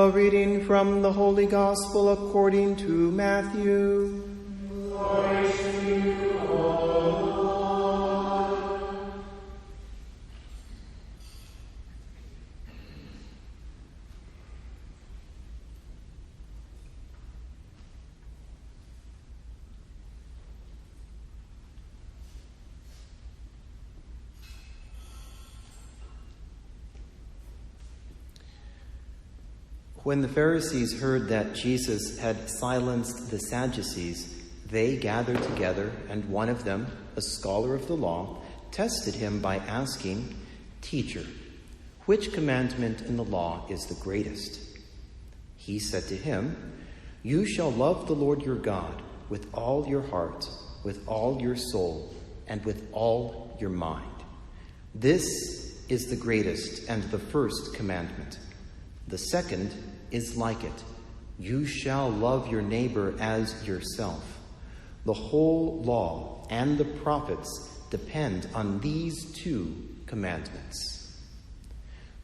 A reading from the Holy Gospel according to Matthew. Glory to you, O Lord. When the Pharisees heard that Jesus had silenced the Sadducees, they gathered together, and one of them, a scholar of the law, tested him by asking, "Teacher, which commandment in the law is the greatest?" He said to him, "You shall love the Lord your God with all your heart, with all your soul, and with all your mind. This is the greatest and the first commandment. The second is like it. You shall love your neighbor as yourself. The whole law and the prophets depend on these two commandments."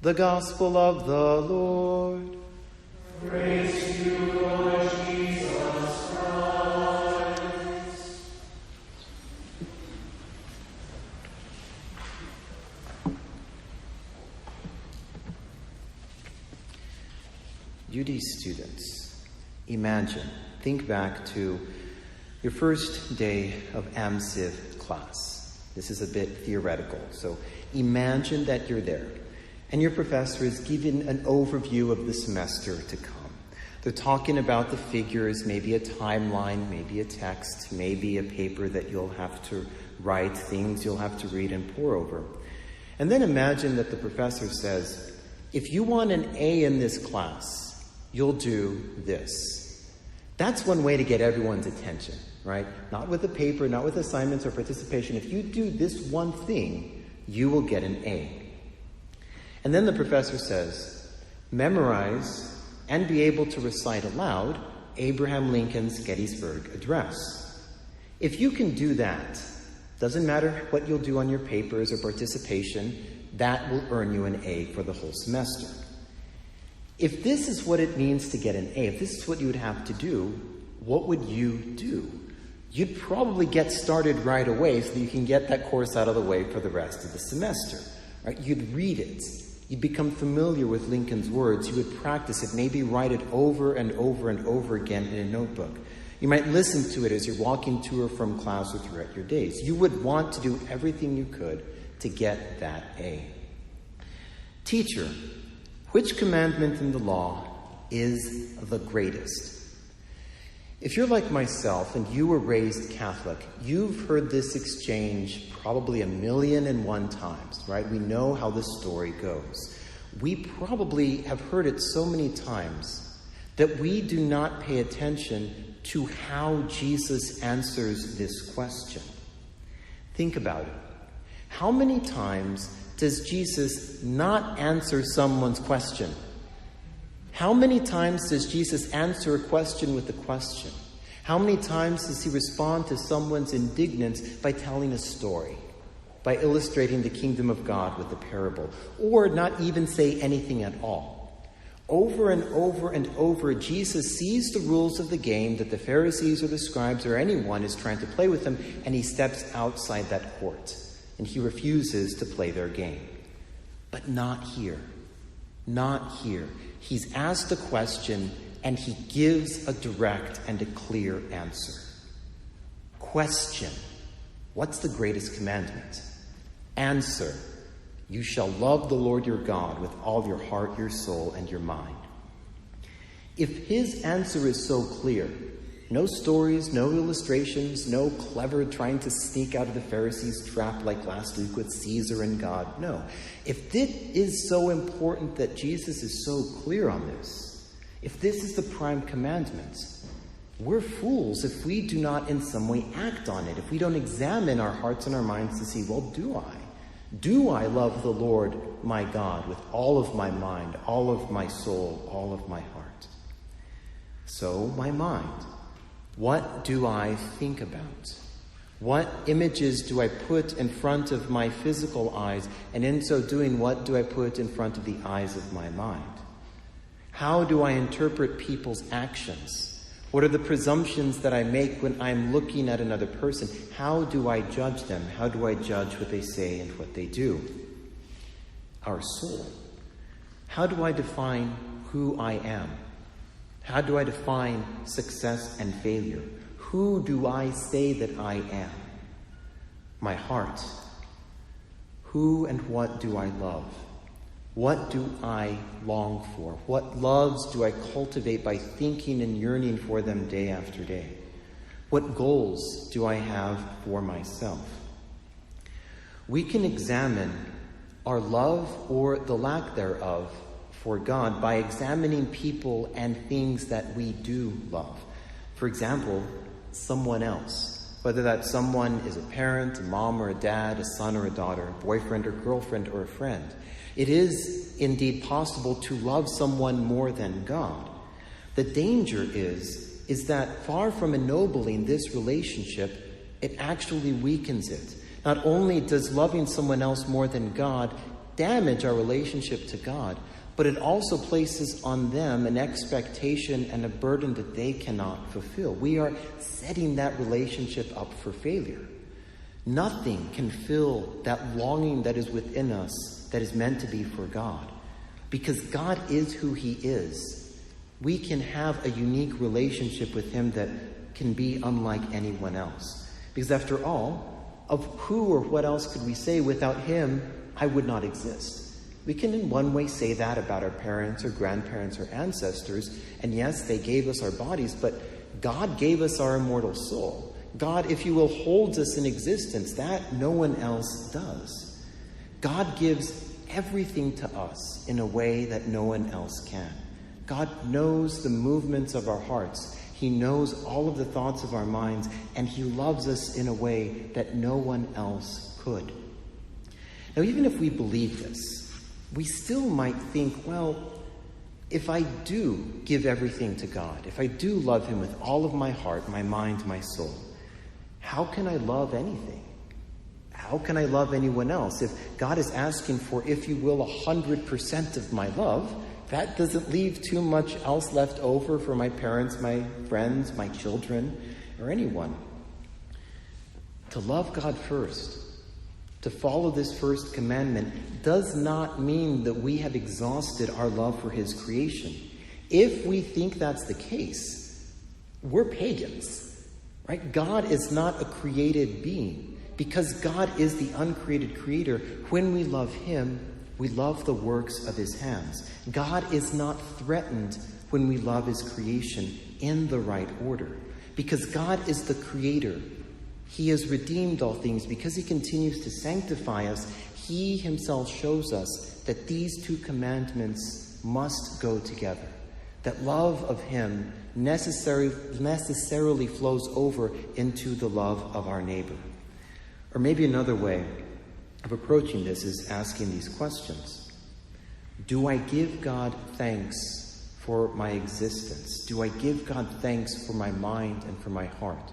The Gospel of the Lord. Praise to you, Lord Jesus Christ. UD students, think back to your first day of AmCiv class. This is a bit theoretical, so imagine that you're there, and your professor is giving an overview of the semester to come. They're talking about the figures, maybe a timeline, maybe a text, maybe a paper that you'll have to write, things you'll have to read and pore over. And then imagine that the professor says, "If you want an A in this class, you'll do this." That's one way to get everyone's attention, right? Not with a paper, not with assignments or participation. If you do this one thing, you will get an A. And then the professor says, memorize and be able to recite aloud Abraham Lincoln's Gettysburg Address. If you can do that, doesn't matter what you'll do on your papers or participation, that will earn you an A for the whole semester. If this is what it means to get an A, if this is what you would have to do, what would you do? You'd probably get started right away so that you can get that course out of the way for the rest of the semester. Right? You'd read it. You'd become familiar with Lincoln's words. You would practice it, maybe write it over and over and over again in a notebook. You might listen to it as you're walking to or from class or throughout your days. You would want to do everything you could to get that A. Teacher, which commandment in the law is the greatest? If you're like myself and you were raised Catholic, you've heard this exchange probably 1,000,001 times, right? We know how the story goes. We probably have heard it so many times that we do not pay attention to how Jesus answers this question. Think about it. How many times does Jesus not answer someone's question? How many times does Jesus answer a question with a question? How many times does he respond to someone's indignance by telling a story, by illustrating the kingdom of God with a parable, or not even say anything at all? Over and over and over, Jesus sees the rules of the game that the Pharisees or the scribes or anyone is trying to play with him, and he steps outside that court. And he refuses to play their game. But not here. Not here. He's asked a question, and he gives a direct and a clear answer. Question: what's the greatest commandment? Answer: you shall love the Lord your God with all your heart, your soul, and your mind. If his answer is so clear, no stories, no illustrations, no clever trying to sneak out of the Pharisees' trap like last week with Caesar and God. No. If it is so important that Jesus is so clear on this, if this is the prime commandment, we're fools if we do not in some way act on it, if we don't examine our hearts and our minds to see, well, do I? Do I love the Lord my God with all of my mind, all of my soul, all of my heart? So, my mind. What do I think about? What images do I put in front of my physical eyes? And in so doing, what do I put in front of the eyes of my mind? How do I interpret people's actions? What are the presumptions that I make when I'm looking at another person? How do I judge them? How do I judge what they say and what they do? Our soul. How do I define who I am? How do I define success and failure? Who do I say that I am? My heart. Who and what do I love? What do I long for? What loves do I cultivate by thinking and yearning for them day after day? What goals do I have for myself? We can examine our love or the lack thereof for God by examining people and things that we do love. For example, someone else. Whether that someone is a parent, a mom or a dad, a son or a daughter, a boyfriend or girlfriend or a friend. It is indeed possible to love someone more than God. The danger is that far from ennobling this relationship, it actually weakens it. Not only does loving someone else more than God damage our relationship to God, but it also places on them an expectation and a burden that they cannot fulfill. We are setting that relationship up for failure. Nothing can fill that longing that is within us that is meant to be for God. Because God is who He is, we can have a unique relationship with Him that can be unlike anyone else. Because after all, of who or what else could we say without Him, I would not exist? We can in one way say that about our parents or grandparents or ancestors, and yes, they gave us our bodies, but God gave us our immortal soul. God, if you will, holds us in existence. That no one else does. God gives everything to us in a way that no one else can. God knows the movements of our hearts. He knows all of the thoughts of our minds, and He loves us in a way that no one else could. Now, even if we believe this, we still might think, well, if I do give everything to God, if I do love Him with all of my heart, my mind, my soul, how can I love anything? How can I love anyone else? If God is asking for, if you will, 100% of my love, that doesn't leave too much else left over for my parents, my friends, my children, or anyone. To love God first, to follow this first commandment, does not mean that we have exhausted our love for His creation. If we think that's the case, we're pagans, right? God is not a created being. Because God is the uncreated creator, when we love Him, we love the works of His hands. God is not threatened when we love His creation in the right order. Because God is the creator. He has redeemed all things. Because He continues to sanctify us, He Himself shows us that these two commandments must go together. That love of Him necessarily flows over into the love of our neighbor. Or maybe another way of approaching this is asking these questions. Do I give God thanks for my existence? Do I give God thanks for my mind and for my heart?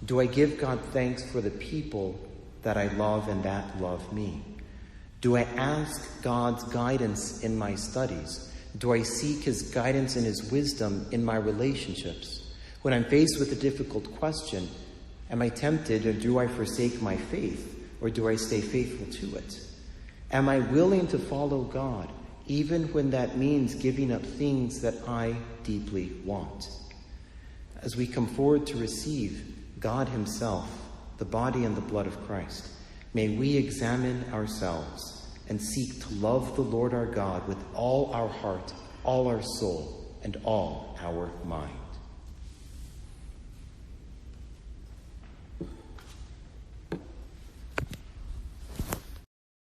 Do I give God thanks for the people that I love and that love me? Do I ask God's guidance in my studies? Do I seek His guidance and His wisdom in my relationships? When I'm faced with a difficult question, am I tempted, or do I forsake my faith, or do I stay faithful to it? Am I willing to follow God, even when that means giving up things that I deeply want? As we come forward to receive God Himself, the body and the blood of Christ, may we examine ourselves and seek to love the Lord our God with all our heart, all our soul, and all our mind.